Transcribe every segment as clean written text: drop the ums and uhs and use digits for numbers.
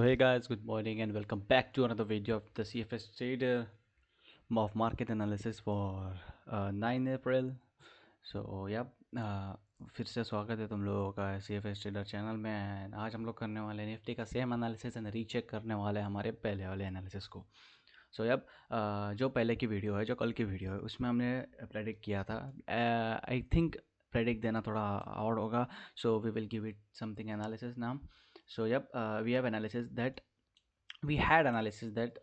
Hey guys, good morning and welcome back to another video of the CFS Trader of market analysis for 9 April. So yep, फिर से स्वागत है तुम लोगों का CFS Trader चैनल में एंड आज हम लोग करने वाले निफ्टी का सेम एनालिसिस एंड रीचेक करने वाले हैं हमारे पहले वाले एनालिसिस को. सो यप, जो पहले की वीडियो है, जो कल की वीडियो है, उसमें हमने प्रेडिक्ट किया था. आई थिंक प्रेडिक्ट देना थोड़ा और होगा, so we will give it something analysis नाम. So yep, we have analysis that we had analysis that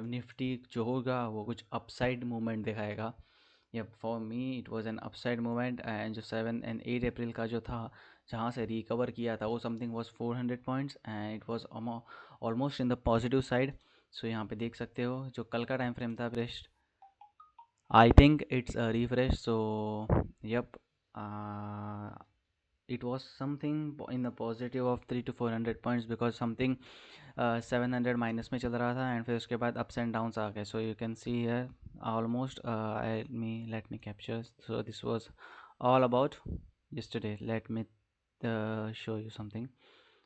Nifty जो होगा वो कुछ अपसाइड मूवमेंट दिखाएगा. Yep, for me it was an upside movement and जो 7 और 8 अप्रैल का जो था, जहाँ से रिकवर किया था, वो something was 400 points and it was almost in the positive side. So यहाँ पे देख सकते हो जो कल का टाइम फ्रेम था best. I think it's refresh. So yup, it was something in the positive of 300 to 400 points because something 700 minus में चल रहा था एंड फिर उसके बाद अप्स एंड डाउन्स आ गए. So you can see here almost let me capture. So this was all about yesterday. Let me show you something.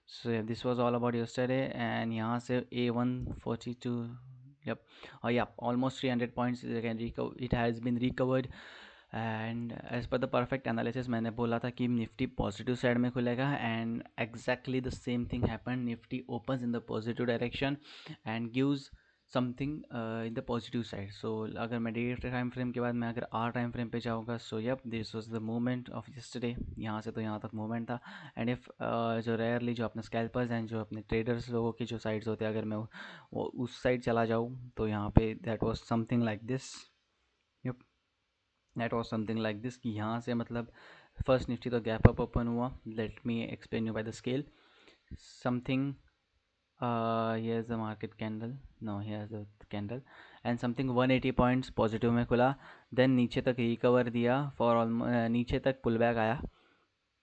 So yeah, this was all about yesterday and यहाँ से A142. Yep. Oh yeah, almost 300 points. It has been recovered. And as per the perfect analysis मैंने बोला था कि Nifty positive side में खुलेगा and exactly the same thing happen. Nifty opens in the positive direction and gives something in the positive side. So अगर मैं day time frame के बाद मैं अगर आर टाइम फ्रेम पे जाऊँगा, so yep, this was the movement of yesterday. यहाँ से तो यहाँ तक मूवमेंट था. एंड इफ़ जो रेयरली जो अपने स्कैल्पर्स एंड जो अपने ट्रेडर्स लोगों की जो साइड्स होते हैं, अगर मैं वो उस साइड चला जाऊँ तो यहाँ पे that was something like this. That was something like this कि यहाँ से मतलब फर्स्ट निफ्टी तो गैप अप ओपन हुआ. Let me explain you by the scale. Something here is the market candle. No, here is the candle and something 180 points positive में खुला. Then नीचे तक रिकवर दिया फॉर नीचे तक पुल बैक आया.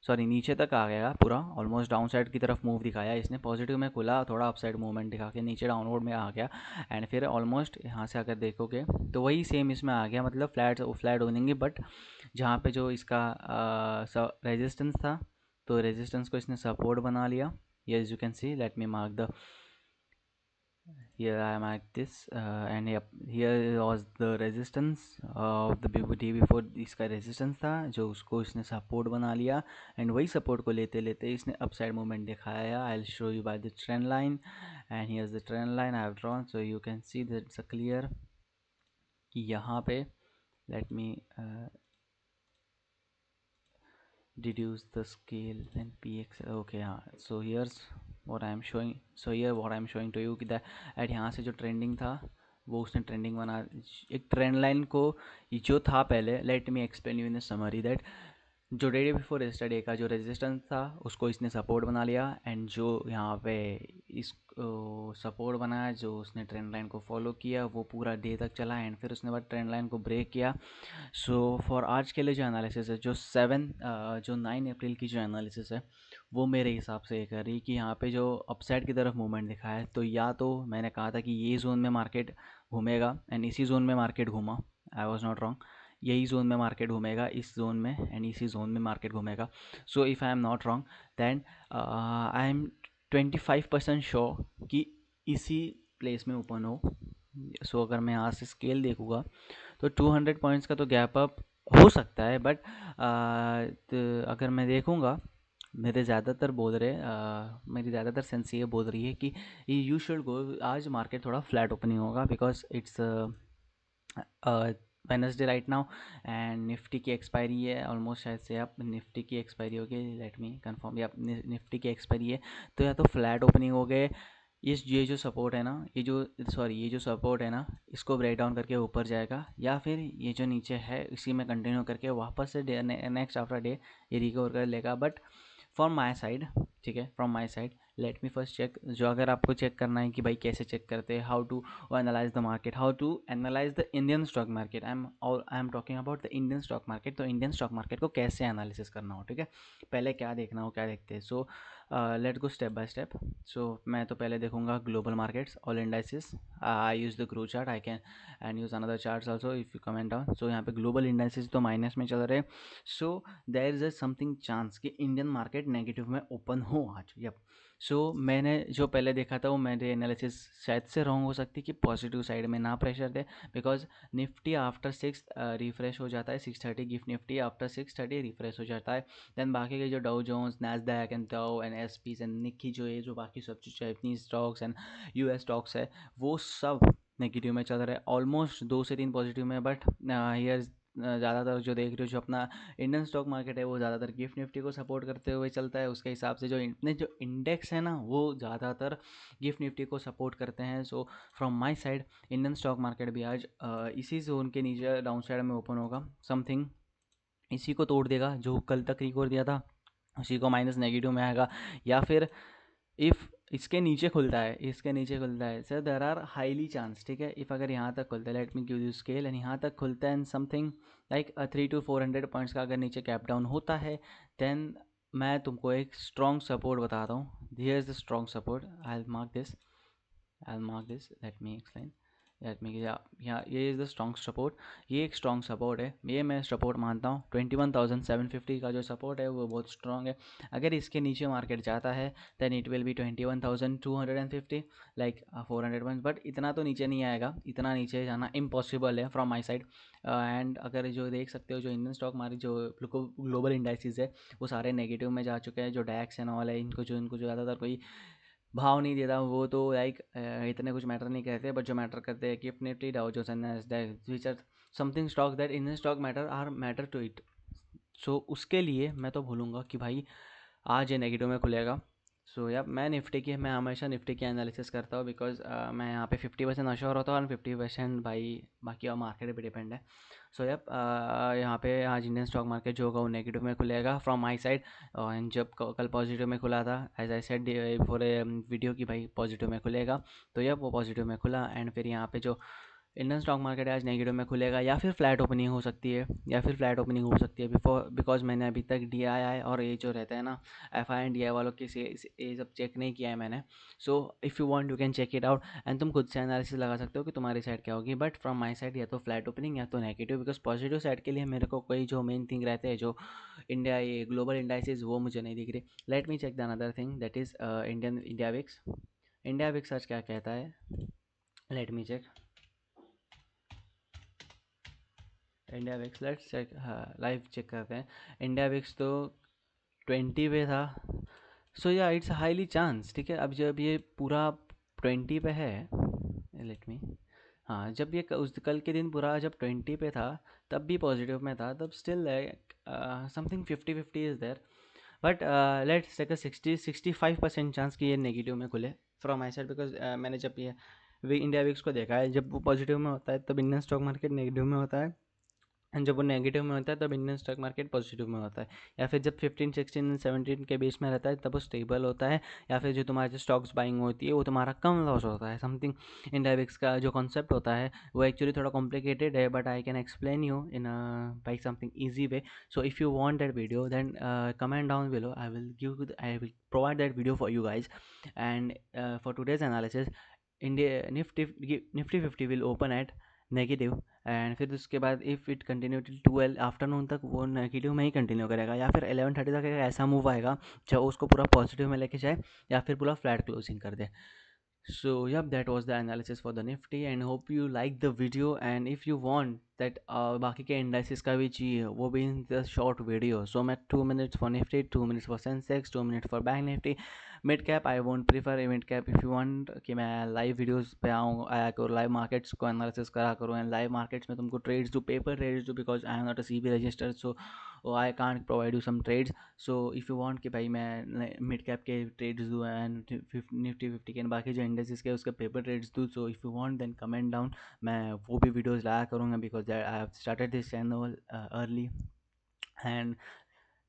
सॉरी, नीचे तक आ गया पूरा, ऑलमोस्ट डाउन साइड की तरफ मूव दिखाया इसने. पॉजिटिव में खुला, थोड़ा अपसाइड मूवमेंट दिखा के नीचे डाउनवर्ड में आ गया एंड फिर ऑलमोस्ट यहाँ से अगर देखोगे तो वही सेम इसमें आ गया, मतलब फ्लैट ओनिंग. बट जहाँ पे जो इसका रेजिस्टेंस था, तो रेजिस्टेंस को इसने सपोर्ट बना लिया. Yes, you can see. Let me mark the here I am at this and yep, here was the resistance of the day before. इसका resistance था जो उसको इसने support बना लिया and वही support को लेते लेते इसने upside movement दिखाया. I'll show you by the trend line and here's the trend line I have drawn, so you can see that it's a clear कि यहाँ पे let me reduce the scale and px. okay, हाँ. So here's what I am showing. So here what I am showing to you कि at यहाँ से जो trending था वो उसने ट्रेंडिंग बना एक ट्रेंड लाइन को. जो था पहले, let me explain you in the summary that जो डे बिफोर यस्टरडे का जो रेजिस्टेंस था उसको इसने सपोर्ट बना लिया एंड जो यहाँ पे इस सपोर्ट बनाया, जो उसने ट्रेंड लाइन को फॉलो किया, वो पूरा डे तक चला एंड फिर उसने बाद ट्रेंड लाइन को ब्रेक किया. सो फॉर आज के लिए जो एनालिसिस है, जो 9 अप्रैल की जो एनालिसिस है, वो मेरे हिसाब से ये कर रही कि यहाँ पे जो अपसाइड की तरफ मूवमेंट दिखा है, तो या तो मैंने कहा था कि ये जोन में मार्केट घूमेगा एंड इसी जोन में मार्केट घूमा. I was not wrong. यही जोन में मार्केट घूमेगा, इस जोन में एंड इसी जोन में मार्केट घूमेगा. So if I am not wrong then I am 25% sure कि इसी प्लेस में ओपन हो. सो अगर मैं यहाँ से स्केल देखूँगा तो 200 पॉइंट्स का तो गैप अप हो सकता है. बट अगर मैं देखूँगा, मेरे ज़्यादातर बोल रहे मेरी ज़्यादातर सेंस ये बोल रही है कि यू शुड गो. आज मार्केट थोड़ा फ्लैट ओपनिंग होगा because it's Wednesday right now and Nifty की एक्सपायरी है ऑलमोस्ट. शायद से आप निफ्टी की एक्सपायरी हो गई. Let me confirm. या निफ्टी की एक्सपायरी है तो या तो फ्लैट ओपनिंग हो गए. ये जो सपोर्ट है ना, ये जो सपोर्ट है ना, इसको ब्रेक डाउन करके ऊपर जाएगा, या फिर ये जो नीचे है इसी में कंटिन्यू करके वापस से नेक्स्ट आफ्टर डे ये रिकवर कर लेगा. बट फ्रॉम माई साइड, ठीक है, from my side let me first check. जो अगर आपको चेक करना है कि भाई कैसे चेक करते हैं, how to analyze the market, how to analyze the Indian stock market, I am talking about the Indian stock market. तो इंडियन स्टॉक मार्केट को कैसे एनालिसिस करना हो, ठीक है, पहले क्या देखना हो, क्या देखते हैं. So let go step by step. So मैं तो पहले देखूंगा global markets, all indices. I use the Groww chart. I can and use another charts also if you comment down. So यहाँ पे ग्लोबल इंडाइसिस तो माइनस में चल रहे. So there is a something chance कि इंडियन मार्केट नेगेटिव में open हो आज. यप, सो मैंने जो पहले देखा था वो मेरे एनालिसिस शायद से रॉन्ग हो सकती कि पॉजिटिव साइड में ना pressure they, because Nifty after 6 refresh हो जाता है, 6:30 गिफ्ट निफ्टी आफ्टर 6:30 रिफ्रेश हो जाता है। देन बाकी के जो डाउ जोन्स, नैस्डैक एंड डाउ एंड एसपीज एंड निक्की जो है, जो बाकी सब जो Japanese stocks and US stocks है, वो सब नेगेटिव में चल रहा है। ऑलमोस्ट 2 से 3 पॉजिटिव में, बट हियर ज़्यादातर जो देख रहे हो, जो अपना इंडियन स्टॉक मार्केट है वो ज़्यादातर गिफ्ट निफ्टी को सपोर्ट करते हुए चलता है। उसके हिसाब से जो इतने जो इंडेक्स है ना, वो ज़्यादातर गिफ्ट निफ्टी को सपोर्ट करते हैं। So from my side Indian stock market भी आज इसी जोन के नीचे डाउन साइड में ओपन होगा। समथिंग इसी को तोड़ देगा जो कल तक रिकॉर्ड दिया था, उसी को माइनस नेगेटिव में आएगा। या फिर इफ़ इसके नीचे खुलता है, इसके नीचे खुलता है sir, there are highly chance, ठीक है, इफ़ अगर यहाँ तक खुलता है, let me give you scale, and यहाँ तक खुलता है and something like 300 to 400 points का अगर नीचे कैप डाउन होता है, देन मैं तुमको एक स्ट्रॉन्ग सपोर्ट बताता हूँ। Here is the strong support, I will mark this, let me explain, let me, या ये इज़ द स्ट्रॉन्ग सपोर्ट। ये एक स्ट्रॉन्ग सपोर्ट है, ये मैं सपोर्ट मानता हूँ। 21,750 का जो सपोर्ट है वो बहुत स्ट्रॉन्ग है। अगर इसके नीचे मार्केट जाता है then it will be 21,250, like 400 points, but इतना तो नीचे नहीं आएगा, इतना नीचे जाना इम्पॉसिबल है फ्रॉम माई साइड। एंड अगर जो देख सकते हो, जो इंडियन स्टॉक मार्केट जो ग्लोबल इंडाइसिस है वो सारे नेगेटिव में जा चुके हैं। जो डैक्स एंड ऑल है, इनको जो ज़्यादातर कोई भाव नहीं देता, वो तो लाइक इतने कुछ मैटर नहीं करते, बट जो मैटर करते हैं कि Nifty, Dow Jones and Nasdaq, which are something stock that Indian stock matter to it. So उसके लिए मैं तो बोलूँगा कि भाई आज ये नेगेटिव में खुलेगा। सो या मैं हमेशा निफ्टी की एनालिसिस करता हूँ, बिकॉज मैं यहाँ पे 50% अश्योर होता हूँ और 50% भाई बाकी और मार्केट पे डिपेंड है। सो यप, यहाँ पे आज इंडियन स्टॉक मार्केट जो होगा वो नेगेटिव में खुलेगा फ्रॉम माई साइड। एंड जब कल पॉजिटिव में खुला था, as I said for a video कि भाई पॉजिटिव में खुलेगा, तो यप वो पॉजिटिव में खुला। एंड फिर यहाँ पे जो इंडियन स्टॉक मार्केट आज नेगेटिव में खुलेगा, या फिर फ्लैट ओपनिंग हो सकती है, बिफोर, बिकॉज मैंने अभी तक डी आई आई और ये जो रहता है ना, F I and D I वालों के से ये सब चेक नहीं किया है मैंने। So if you want you can check it out and तुम खुद से एनालिसिस लगा सकते हो कि तुम्हारी साइड क्या होगी। बट फ्रॉम माई साइड या तो फ्लैट ओपनिंग या तो नेगेटिव, बिकॉज पॉजिटिव साइड के लिए मेरे को कोई जो मेन थिंग रहते हैं, जो इंडिया ये ग्लोबल इंडाइसिस, वो मुझे नहीं दिख रही। Let me check the another thing, that is India VIX. India VIX आज क्या कहता है, let me check India VIX, let's check, हाँ लाइव चेक करते हैं। इंडिया विक्स तो 20 पे था। सो या इट्स हाईली चांस, ठीक है। अब जब ये पूरा 20 पे है, लेट मी, हाँ जब ये उस कल के दिन पूरा जब 20 पे था, तब भी पॉजिटिव में था, तब still something 50-50 is there. But let's take a 65% chance कि ये नेगेटिव में खुले फ्रॉम माई साइड, बिकॉज मैंने जब ये इंडिया विक्स को देखा है, जब वो पॉजिटिव में होता है तब इंडियन स्टॉक मार्केट नेगेटिव में होता है, एंड जब वो नेगेटिव में होता है तब इंडियन स्टॉक मार्केट पॉजिटिव में होता है। या फिर जब 15, 16, 17 के बीच में रहता है तब वो स्टेबल होता है। या फिर जो तुम्हारी जो स्टॉक्स बाइंग होती है वो तुम्हारा कम लॉस होता है। समथिंग इंडेक्स का जो कॉन्सेप्ट होता है वो एक्चुअली थोड़ा कॉम्प्लिकेटेड है, but I can explain you in by something easy way. So if you want that video then comment down below, I will provide that video for you guys. And for today's analysis, India Nifty 50 will open at negative, and फिर उसके बाद if it continue till 12 afternoon तक वो negative में ही continue करेगा, या फिर 11:30 तक एक ऐसा मूव आएगा जो उसको पूरा पॉजिटिव में लेके जाए, या फिर पूरा फ्लैट क्लोजिंग कर दे। So yep, that was the analysis for the Nifty, and hope you like the video, and if you want that बाकी के indices का भी चाहिए वो भी in the short video, so मैं 2 minutes for Nifty, 2 minutes for Sensex, 2 minutes for Bank Nifty, mid cap I won't prefer a mid cap। if you want कि मैं live videos पे आया करूँ, live markets को analysis करा करूँ, and live markets में तुमको trades do, paper trades do, because I am not a CB registered, so I can't provide you some trades। So if you want कि भाई मैं मिड कैप के trades दूँ एंड निफ्टी 50 के बाकी जो इंडेक्सेस के उसके पेपर ट्रेड्स दूँ, so if you want then comment down, मैं वो भी वीडियोस लाया करूँगा, because I have started this channel early, and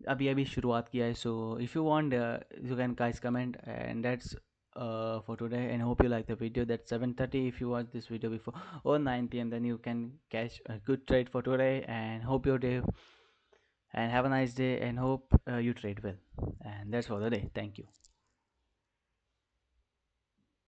अभी अभी शुरुआत किया है। So if you want you can guys comment, and that's for today, and hope you like the video. That's 7:30 if you watch this video before or 9 p.m, then you can catch a good trade for today, and hope your day, and have a nice day, and hope you trade well. And that's for the day. Thank you.